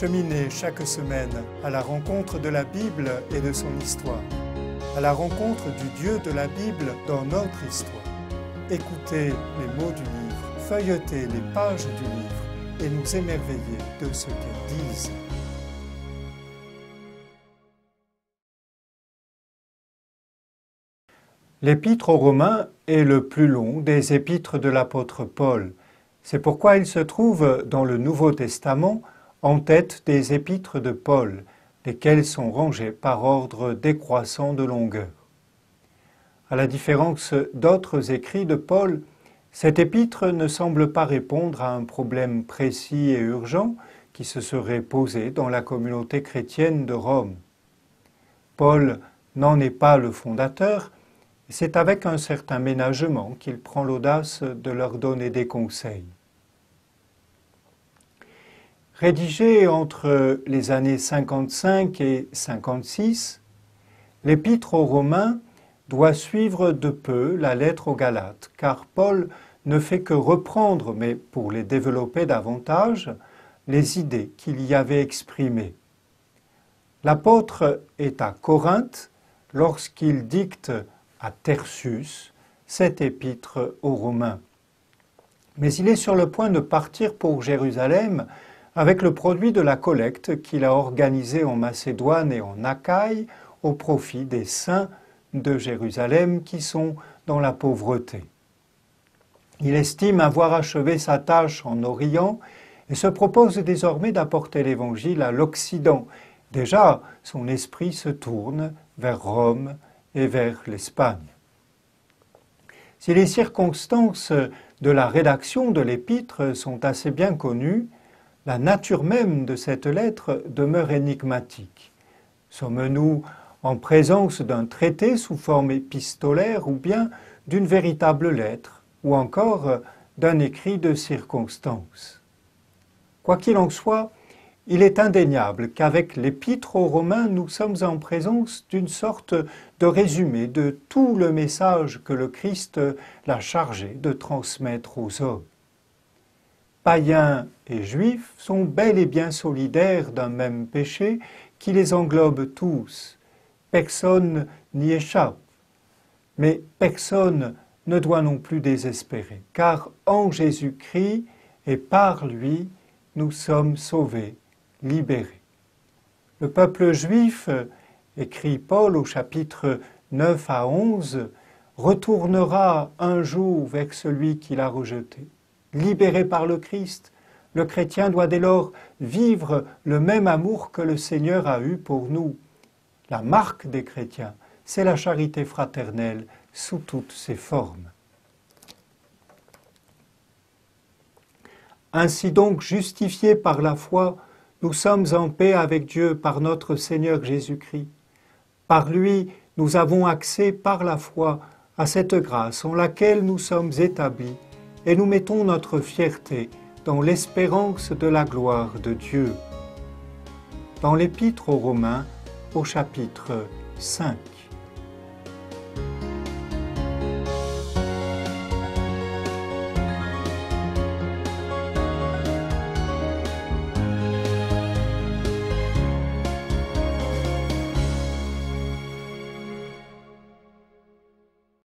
Cheminez chaque semaine à la rencontre de la Bible et de son histoire, à la rencontre du Dieu de la Bible dans notre histoire. Écoutez les mots du livre, feuilletez les pages du livre et nous émerveillez de ce qu'elles disent. L'Épître aux Romains est le plus long des épîtres de l'apôtre Paul. C'est pourquoi il se trouve dans le Nouveau Testament en tête des épîtres de Paul, lesquelles sont rangées par ordre décroissant de longueur. À la différence d'autres écrits de Paul, cet épître ne semble pas répondre à un problème précis et urgent qui se serait posé dans la communauté chrétienne de Rome. Paul n'en est pas le fondateur, et c'est avec un certain ménagement qu'il prend l'audace de leur donner des conseils. Rédigé entre les années 55 et 56, l'Épître aux Romains doit suivre de peu la lettre aux Galates, car Paul ne fait que reprendre, mais pour les développer davantage, les idées qu'il y avait exprimées. L'apôtre est à Corinthe lorsqu'il dicte à Tertius cet épître aux Romains. Mais il est sur le point de partir pour Jérusalem avec le produit de la collecte qu'il a organisée en Macédoine et en Achaïe au profit des saints de Jérusalem qui sont dans la pauvreté. Il estime avoir achevé sa tâche en Orient et se propose désormais d'apporter l'Évangile à l'Occident. Déjà, son esprit se tourne vers Rome et vers l'Espagne. Si les circonstances de la rédaction de l'épître sont assez bien connues, la nature même de cette lettre demeure énigmatique. Sommes-nous en présence d'un traité sous forme épistolaire ou bien d'une véritable lettre, ou encore d'un écrit de circonstance? Quoi qu'il en soit, il est indéniable qu'avec l'Épître aux Romains, nous sommes en présence d'une sorte de résumé de tout le message que le Christ l'a chargé de transmettre aux hommes. Païens et juifs sont bel et bien solidaires d'un même péché qui les englobe tous. Personne n'y échappe. Mais personne ne doit non plus désespérer, car en Jésus-Christ et par lui, nous sommes sauvés, libérés. Le peuple juif, écrit Paul au chapitre 9 à 11, retournera un jour vers celui qui l'a rejeté. Libéré par le Christ, le chrétien doit dès lors vivre le même amour que le Seigneur a eu pour nous. La marque des chrétiens, c'est la charité fraternelle sous toutes ses formes. Ainsi donc, justifiés par la foi, nous sommes en paix avec Dieu par notre Seigneur Jésus-Christ. Par lui, nous avons accès par la foi à cette grâce en laquelle nous sommes établis et nous mettons notre fierté dans l'espérance de la gloire de Dieu. Dans l'Épître aux Romains, au chapitre 5.